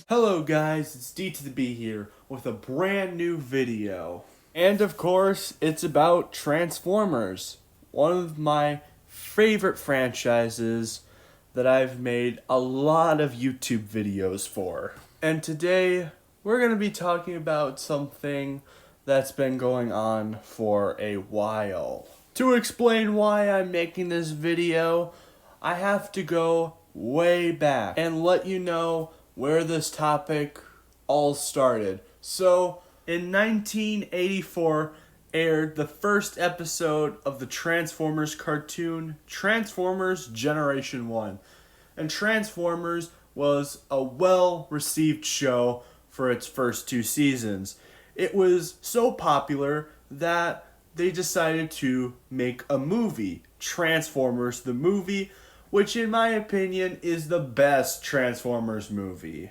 Hello guys, it's D to the B here with a brand new video. And of course, it's about Transformers, one of my favorite franchises that I've made a lot of YouTube videos for. And today, we're going to be talking about something that's been going on for a while. To explain why I'm making this video, I have to go way back and let you know where this topic all started. So, in 1984 aired the first episode of the Transformers cartoon, Transformers Generation 1. And Transformers was a well-received show for its first 2 seasons. It was so popular that they decided to make a movie, Transformers the movie, which in my opinion is the best Transformers movie,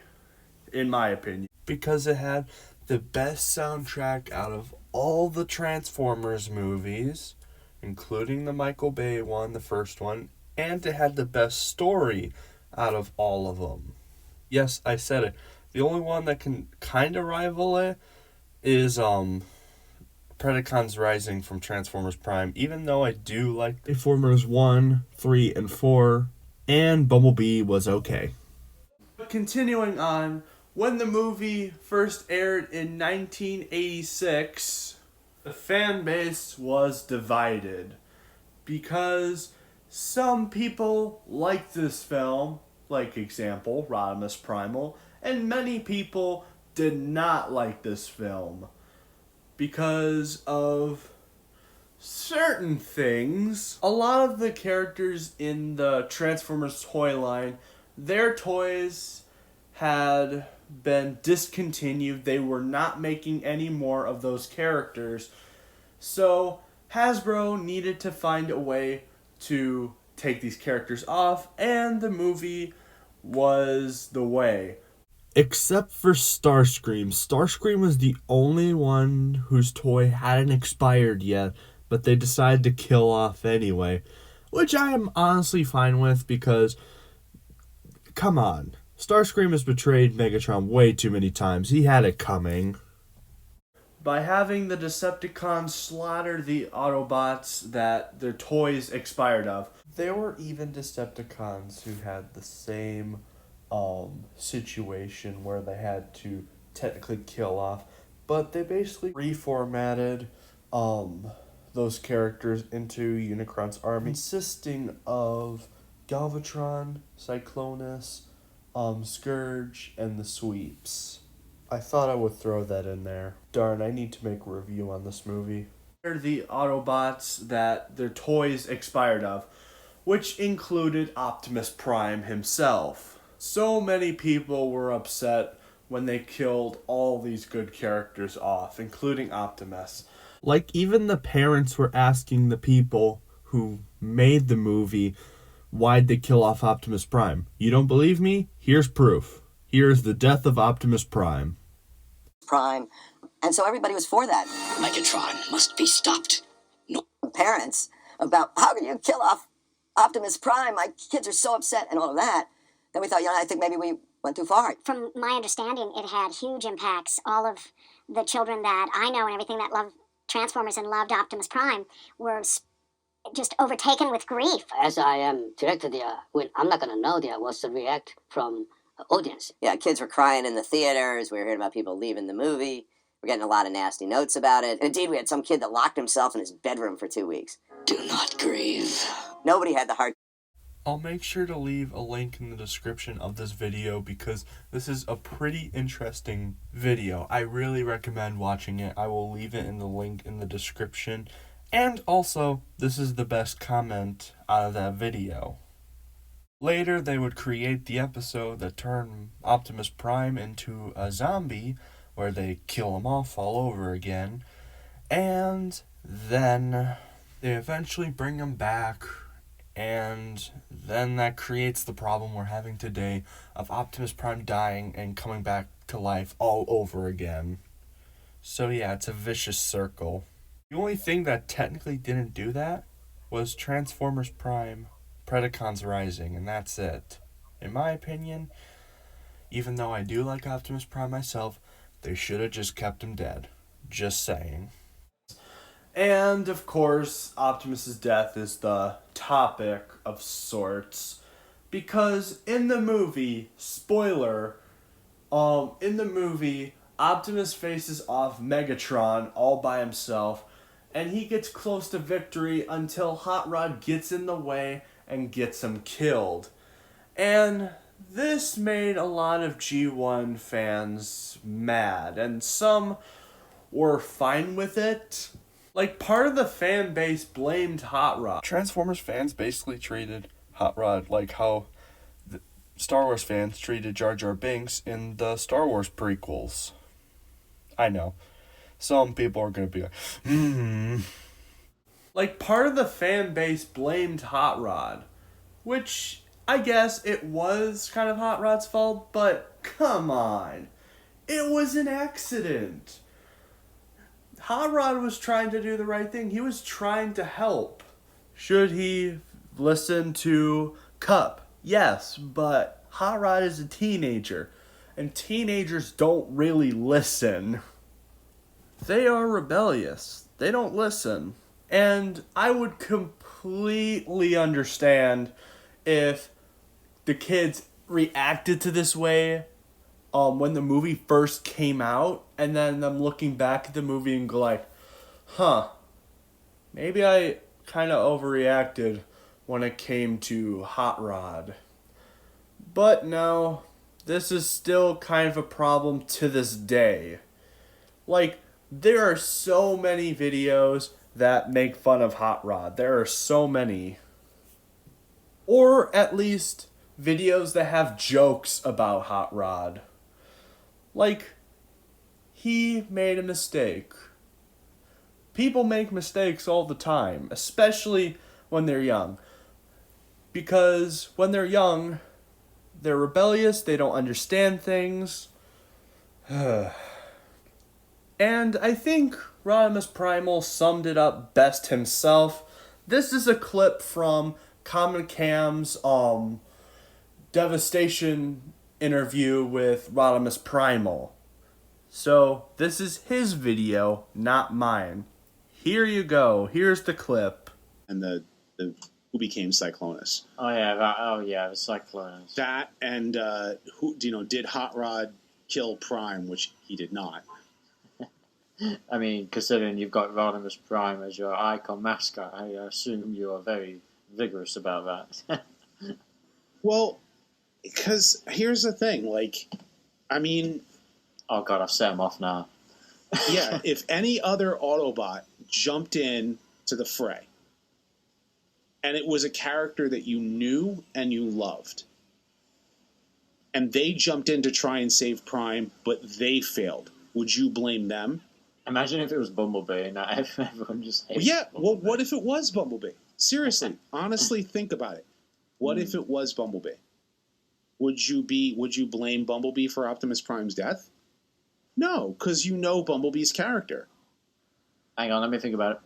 in my opinion. Because it had the best soundtrack out of all the Transformers movies, including the Michael Bay one, the first one, and it had the best story out of all of them. Yes, I said it. The only one that can kind of rival it is Predacons Rising from Transformers Prime, even though I do like Transformers 1, 3, and 4, and Bumblebee was okay. Continuing on, when the movie first aired in 1986, the fan base was divided because some people liked this film, like example, Optimus Primal, and many people did not like this film because of certain things. A lot of the characters in the Transformers toy line, their toys had been discontinued. They were not making any more of those characters. So Hasbro needed to find a way to take these characters off, and the movie was the way. Except for Starscream. Starscream was the only one whose toy hadn't expired yet, but they decided to kill off anyway. Which I am honestly fine with because, come on. Starscream has betrayed Megatron way too many times. He had it coming. By having the Decepticons slaughter the Autobots that their toys expired of. There were even Decepticons who had the same situation where they had to technically kill off, but they basically reformatted those characters into Unicron's army, consisting of Galvatron, Cyclonus, Scourge, and the Sweeps. I thought I would throw that in there. Darn, I need to make a review on this movie. They're the Autobots that their toys expired of, which included Optimus Prime himself. So many people were upset when they killed all these good characters off, including Optimus. Like, even the parents were asking the people who made the movie, why'd they kill off Optimus Prime? You don't believe me? Here's proof. Here's the death of Optimus Prime. And so everybody was for that. Megatron must be stopped. No. Parents about, how can you kill off Optimus Prime? My kids are so upset and all of that. Then we thought, I think maybe we went too far. From my understanding, it had huge impacts. All of the children that I know and everything that loved Transformers and loved Optimus Prime were just overtaken with grief. As I am director there, I'm not going to know there what's the react from audience. Yeah, kids were crying in the theaters. We were hearing about people leaving the movie. We're getting a lot of nasty notes about it. And indeed, we had some kid that locked himself in his bedroom for 2 weeks. Do not grieve. Nobody had the heart. I'll make sure to leave a link in the description of this video because this is a pretty interesting video. I really recommend watching it. I will leave it in the link in the description. And also, this is the best comment out of that video. Later, they would create the episode that turned Optimus Prime into a zombie, where they kill him off all over again. And then they eventually bring him back. And then that creates the problem we're having today of Optimus Prime dying and coming back to life all over again. So yeah, it's a vicious circle. The only thing that technically didn't do that was Transformers Prime Predacons rising, and that's it. In my opinion, even though I do like Optimus Prime myself, they should have just kept him dead. Just saying. And, of course, Optimus's death is the topic of sorts. Because in the movie, spoiler, in the movie, Optimus faces off Megatron all by himself, and he gets close to victory until Hot Rod gets in the way and gets him killed. And this made a lot of G1 fans mad, and some were fine with it. Like, part of the fan base blamed Hot Rod. Transformers fans basically treated Hot Rod like how the Star Wars fans treated Jar Jar Binks in the Star Wars prequels. I know. Some people are going to be like, Like, part of the fan base blamed Hot Rod, which I guess it was kind of Hot Rod's fault, but come on. It was an accident. Hot Rod was trying to do the right thing. He was trying to help. Should he listen to Cup? Yes, but Hot Rod is a teenager, and teenagers don't really listen. They are rebellious. They don't listen. And I would completely understand if the kids reacted to this way when the movie first came out, and then them looking back at the movie and go like, maybe I kind of overreacted when it came to Hot Rod. But no, this is still kind of a problem to this day. Like, there are so many videos that make fun of Hot Rod. There are so many. Or at least videos that have jokes about Hot Rod. Like, he made a mistake. People make mistakes all the time, especially when they're young. Because when they're young, they're rebellious, they don't understand things. And I think Rodimus Primal summed it up best himself. This is a clip from Common Cam's Devastation interview with Rodimus Primal. So, this is his video, not mine. Here you go. Here's the clip. And the who became Cyclonus. Oh yeah, the Cyclonus. That and who did Hot Rod kill Prime, which he did not. I mean, considering you've got Rodimus Prime as your icon mascot, I assume you are very vigorous about that. Well, because here's the thing, oh god, I've set him off now. yeah, if any other Autobot jumped in to the fray, and it was a character that you knew and you loved, and they jumped in to try and save Prime, but they failed, would you blame them? Imagine if it was Bumblebee and everyone just hates Bumblebee. Well, what if it was Bumblebee? Seriously, honestly, think about it. What if it was Bumblebee? Would you blame Bumblebee for Optimus Prime's death? No, because you know Bumblebee's character. Hang on, let me think about it.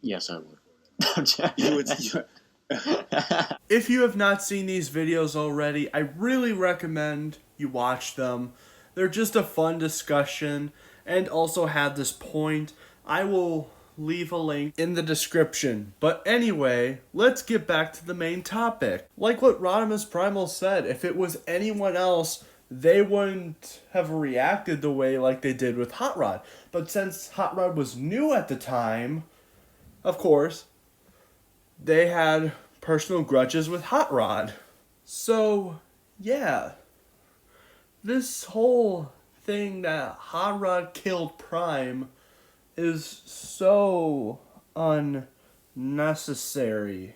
Yes, I would. You would. If you have not seen these videos already, I really recommend you watch them. They're just a fun discussion, and also have this point. I will leave a link in the description. But anyway, let's get back to the main topic. Like what Rodimus Primal said, if it was anyone else, they wouldn't have reacted the way like they did with Hot Rod. But since Hot Rod was new at the time, of course, they had personal grudges with Hot Rod. So, yeah. This whole thing that Hot Rod killed Prime is so unnecessary.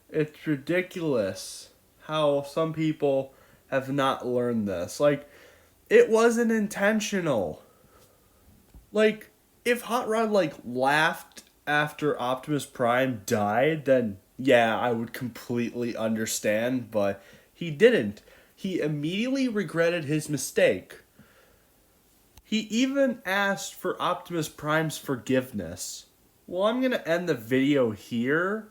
It's ridiculous how some people have not learned this. Like, it wasn't intentional. Like, if Hot Rod, laughed after Optimus Prime died, then yeah, I would completely understand, but he didn't. He immediately regretted his mistake. He even asked for Optimus Prime's forgiveness. Well, I'm going to end the video here,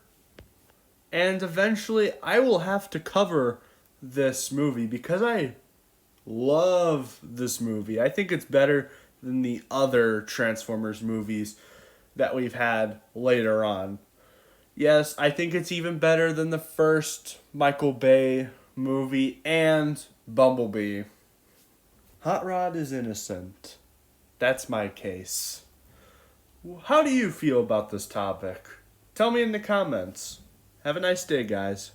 And eventually I will have to cover this movie because I love this movie. I think it's better than the other Transformers movies that we've had later on. Yes, I think it's even better than the first Michael Bay movie and Bumblebee. Hot Rod is innocent. That's my case. How do you feel about this topic? Tell me in the comments. Have a nice day, guys.